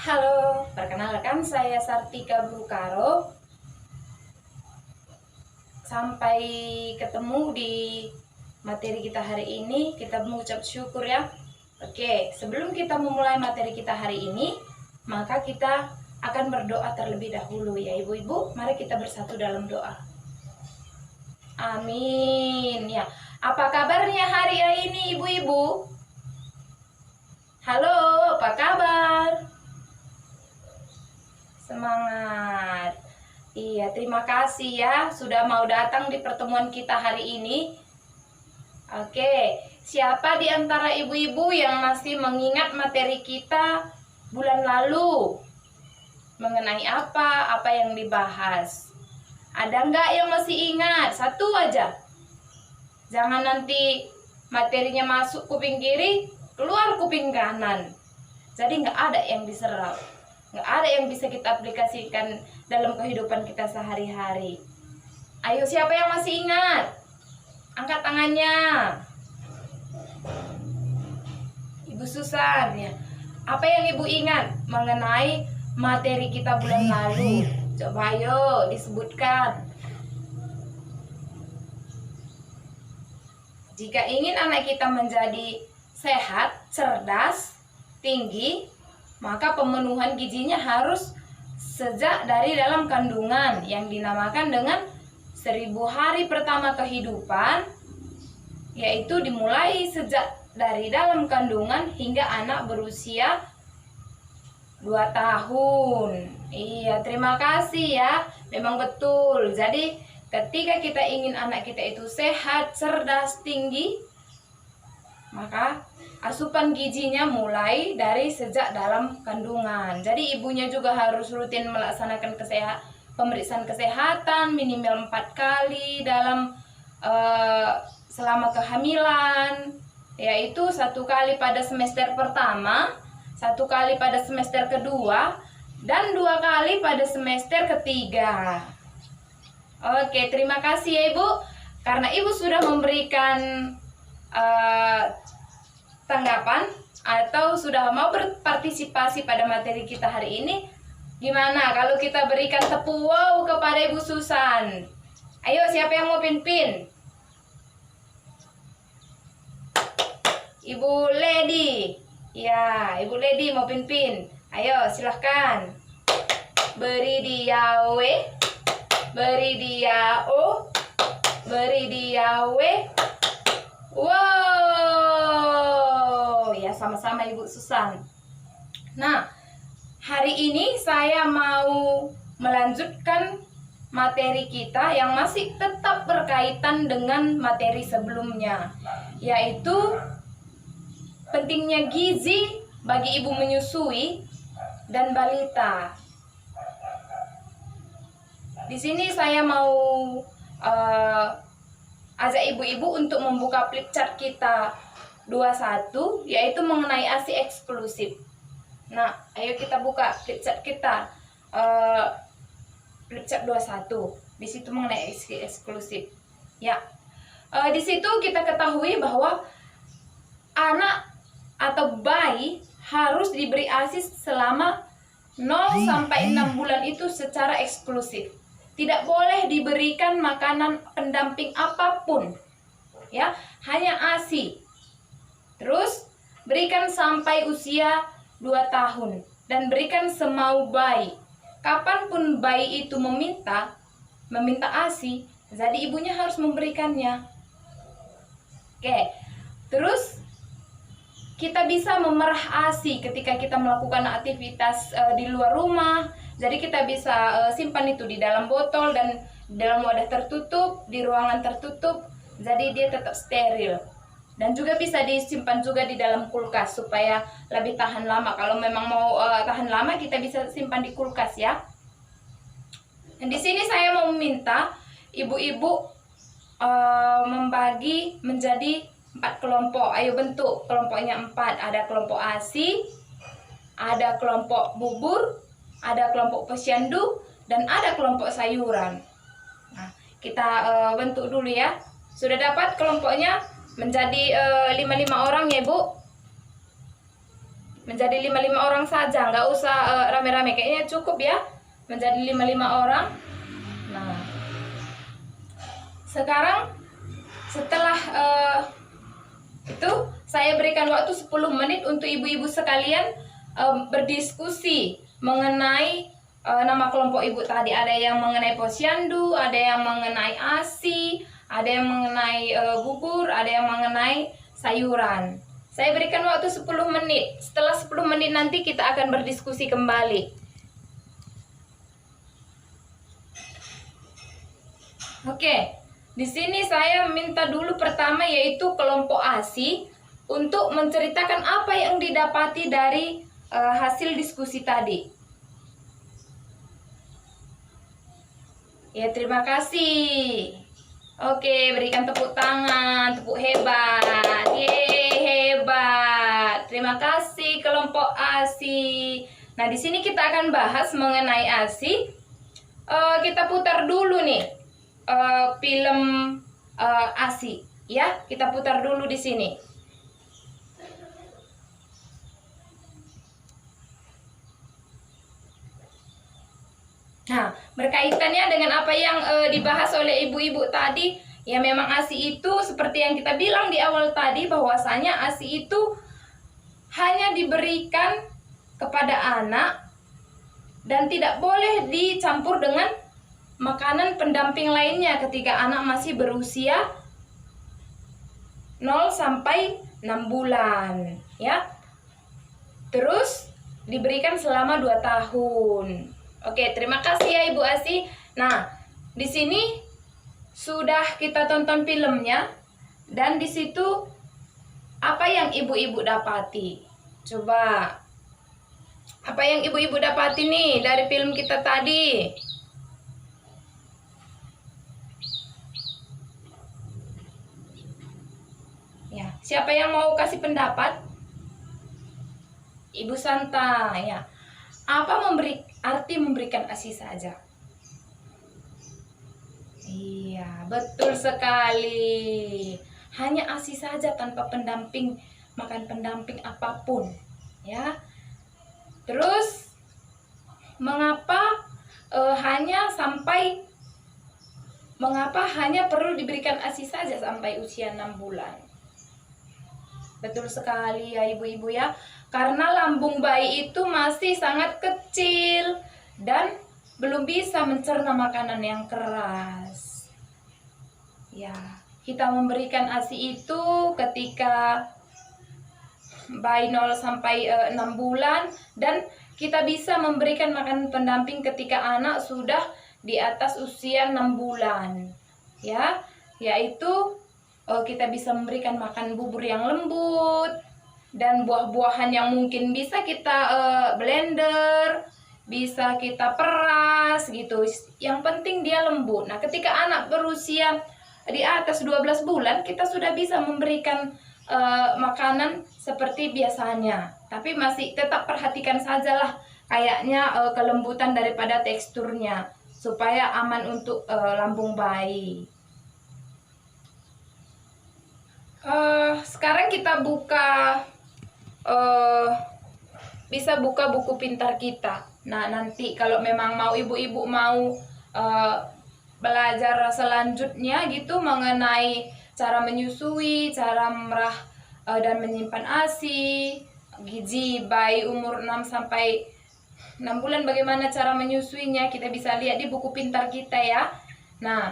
Halo, perkenalkan saya Sartika Brukaro. Sampai ketemu di materi kita hari ini, kita mengucap syukur ya. Oke, sebelum kita memulai materi kita hari ini, maka kita akan berdoa terlebih dahulu ya ibu-ibu. Mari kita bersatu dalam doa. Amin ya. Apa kabarnya hari ini ibu-ibu? Halo, apa kabar? Semangat. Iya, terima kasih ya sudah mau datang di pertemuan kita hari ini. Oke, siapa di antara ibu-ibu yang masih mengingat materi kita bulan lalu? Mengenai apa yang dibahas? Ada nggak yang masih ingat? Satu aja. Jangan nanti materinya masuk kuping kiri, keluar kuping kanan. Jadi nggak ada yang diserap. Nggak ada yang bisa kita aplikasikan dalam kehidupan kita sehari-hari. Ayo, siapa yang masih ingat? Angkat tangannya. Ibu Susan ya. Apa yang ibu ingat mengenai materi kita bulan lalu? Coba ayo disebutkan. Jika ingin anak kita menjadi sehat, cerdas, tinggi, maka pemenuhan gizinya harus sejak dari dalam kandungan yang dinamakan dengan 1000 hari pertama kehidupan, yaitu dimulai sejak dari dalam kandungan hingga anak berusia 2 tahun. Iya, terima kasih ya. Memang betul. Jadi ketika kita ingin anak kita itu sehat, cerdas, tinggi, maka asupan gizinya mulai dari sejak dalam kandungan. Jadi ibunya juga harus rutin melaksanakan pemeriksaan kesehatan minimal 4 kali dalam selama kehamilan, yaitu 1 kali pada semester pertama, 1 kali pada semester kedua, dan 2 kali pada semester ketiga. Oke, terima kasih ya ibu, karena ibu sudah memberikan tanggapan atau sudah mau berpartisipasi pada materi kita hari ini. Gimana kalau kita berikan tepuk wow kepada Ibu Susan? Ayo, siapa yang mau pin-pin? Ibu Lady. Ya, Ibu Lady mau pin-pin. Ayo, silahkan. Beri dia W, beri dia O, beri dia W. Wow, ya sama-sama Ibu Susan. Nah, hari ini saya mau melanjutkan materi kita yang masih tetap berkaitan dengan materi sebelumnya, yaitu pentingnya gizi bagi ibu menyusui dan balita. Di sini saya mau ajak ibu-ibu untuk membuka flip chart kita 21, yaitu mengenai ASI eksklusif. Nah, ayo kita buka flip chart kita, flip chart 21. Di situ mengenai ASI eksklusif. Ya, di situ kita ketahui bahwa anak atau bayi harus diberi ASI selama 0 sampai 6 bulan itu secara eksklusif. Tidak boleh diberikan makanan pendamping apapun, ya, hanya ASI. Terus berikan sampai usia 2 tahun dan berikan semau bayi. Kapanpun bayi itu meminta ASI, jadi ibunya harus memberikannya. Oke, terus kita bisa memerah ASI ketika kita melakukan aktivitas di luar rumah. Jadi kita bisa simpan itu di dalam botol dan dalam wadah tertutup, di ruangan tertutup. Jadi dia tetap steril. Dan juga bisa disimpan juga di dalam kulkas supaya lebih tahan lama. Kalau memang mau tahan lama, kita bisa simpan di kulkas ya. Dan di sini saya mau meminta ibu-ibu membagi menjadi 4 kelompok. Ayo bentuk kelompoknya 4. Ada kelompok ASI, ada kelompok bubur, ada kelompok posyandu, dan ada kelompok sayuran. Nah, kita bentuk dulu ya. Sudah dapat kelompoknya menjadi 5 orang ya Bu? menjadi 5 orang saja, nggak usah rame-rame, kayaknya cukup ya menjadi 5 orang. Nah, sekarang setelah itu saya berikan waktu 10 menit untuk ibu-ibu sekalian berdiskusi mengenai nama kelompok ibu tadi. Ada yang mengenai posyandu, ada yang mengenai ASI, ada yang mengenai bubur, ada yang mengenai sayuran. Saya berikan waktu 10 menit. Setelah 10 menit nanti kita akan berdiskusi kembali. Oke, di sini saya minta dulu pertama yaitu kelompok ASI untuk menceritakan apa yang didapati dari hasil diskusi tadi. Ya, terima kasih. Oke, berikan tepuk tangan, tepuk hebat. Yeay, hebat. Terima kasih kelompok ASI. Nah, di sini kita akan bahas mengenai ASI. Kita putar dulu nih film ASI, ya. Kita putar dulu di sini. Nah, berkaitannya dengan apa yang dibahas oleh ibu-ibu tadi, ya memang ASI itu seperti yang kita bilang di awal tadi, bahwasanya ASI itu hanya diberikan kepada anak dan tidak boleh dicampur dengan makanan pendamping lainnya ketika anak masih berusia 0 sampai 6 bulan, ya. Terus diberikan selama 2 tahun. Oke, terima kasih ya Ibu ASI. Nah, di sini sudah kita tonton filmnya dan di situ apa yang ibu-ibu dapati? Coba, apa yang ibu-ibu dapati nih dari film kita tadi? Ya, siapa yang mau kasih pendapat? Ibu Santa, ya. Apa arti memberikan ASI saja? Iya, betul sekali. Hanya ASI saja tanpa pendamping, makan pendamping apapun, ya. Terus mengapa hanya perlu diberikan ASI saja sampai usia 6 bulan? Betul sekali ya ibu-ibu ya. Karena lambung bayi itu masih sangat kecil dan belum bisa mencerna makanan yang keras. Ya, kita memberikan ASI itu ketika bayi 0 sampai 6 bulan dan kita bisa memberikan makanan pendamping ketika anak sudah di atas usia 6 bulan. Ya, yaitu kita bisa memberikan makan bubur yang lembut dan buah-buahan yang mungkin bisa kita blender, bisa kita peras gitu. Yang penting dia lembut. Nah, ketika anak berusia di atas 12 bulan, kita sudah bisa memberikan makanan seperti biasanya. Tapi masih tetap perhatikan sajalah kayaknya kelembutan daripada teksturnya supaya aman untuk lambung bayi. Sekarang kita bisa buka buku pintar kita. Nah, nanti kalau memang mau ibu-ibu mau belajar selanjutnya gitu mengenai cara menyusui, cara merah dan menyimpan ASI, gizi bayi umur 6 sampai 6 bulan bagaimana cara menyusuinya, kita bisa lihat di buku pintar kita ya. Nah,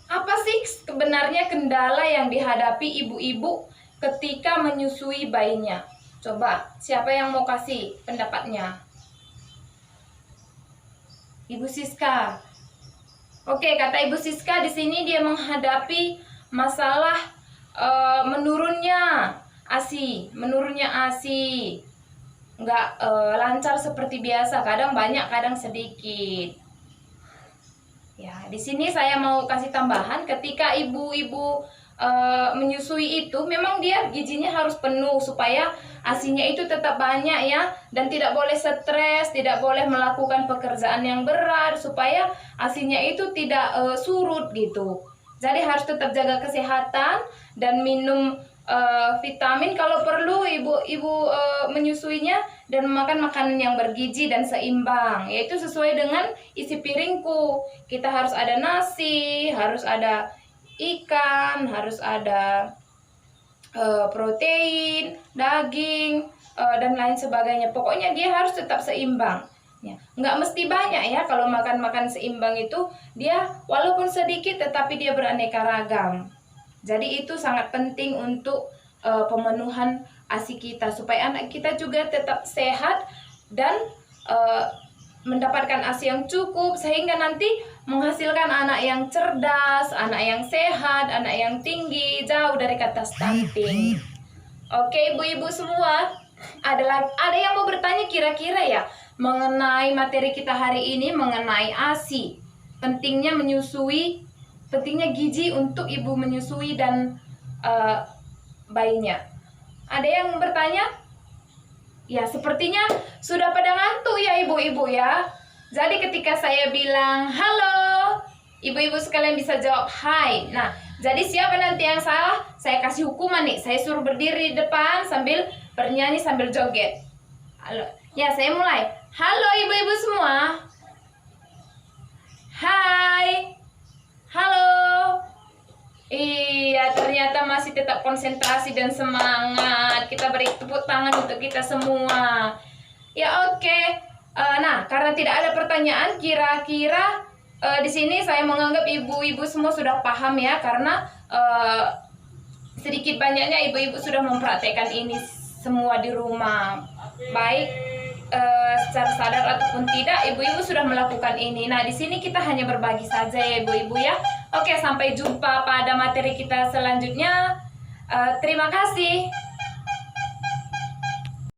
apa sih sebenarnya kendala yang dihadapi ibu-ibu ketika menyusui bayinya? Coba, siapa yang mau kasih pendapatnya? Ibu Siska. Oke, kata Ibu Siska di sini dia menghadapi masalah menurunnya ASI, nggak lancar seperti biasa, kadang banyak, kadang sedikit. Ya, di sini saya mau kasih tambahan, ketika ibu-ibu menyusui itu memang dia gizinya harus penuh supaya ASINya itu tetap banyak ya, dan tidak boleh stres, tidak boleh melakukan pekerjaan yang berat supaya ASINya itu tidak surut gitu. Jadi harus tetap jaga kesehatan dan minum vitamin, kalau perlu ibu ibu menyusuinya dan memakan makanan yang bergizi dan seimbang, yaitu sesuai dengan isi piringku. Kita harus ada nasi, harus ada ikan, harus ada protein, daging, dan lain sebagainya. Pokoknya dia harus tetap seimbang. Ya, nggak mesti banyak ya, kalau makan seimbang itu dia walaupun sedikit tetapi dia beraneka ragam. Jadi itu sangat penting untuk pemenuhan ASI kita, supaya anak kita juga tetap sehat dan mendapatkan ASI yang cukup, sehingga nanti menghasilkan anak yang cerdas, anak yang sehat, anak yang tinggi, jauh dari kata stunting. Oke, ibu-ibu semua, ada yang mau bertanya kira-kira ya mengenai materi kita hari ini mengenai ASI, pentingnya menyusui, pentingnya gizi untuk ibu menyusui dan bayinya. Ada yang bertanya? Ya, sepertinya sudah pada ngantuk ya ibu-ibu ya. Jadi ketika saya bilang halo, ibu-ibu sekalian bisa jawab hai. Nah, jadi siapa nanti yang salah, saya kasih hukuman nih. Saya suruh berdiri di depan sambil bernyanyi sambil joget. Halo. Ya, saya mulai. Halo ibu-ibu semua. Hai. Halo. Iya, ternyata masih tetap konsentrasi dan semangat. Kita beri tepuk tangan untuk kita semua. Ya, oke. Nah, karena tidak ada pertanyaan, kira-kira di sini saya menganggap ibu-ibu semua sudah paham ya, karena sedikit banyaknya ibu-ibu sudah mempraktekkan ini semua di rumah. Baik secara sadar ataupun tidak, ibu-ibu sudah melakukan ini. Nah, di sini kita hanya berbagi saja ya ibu-ibu ya. Oke, sampai jumpa pada materi kita selanjutnya. Terima kasih.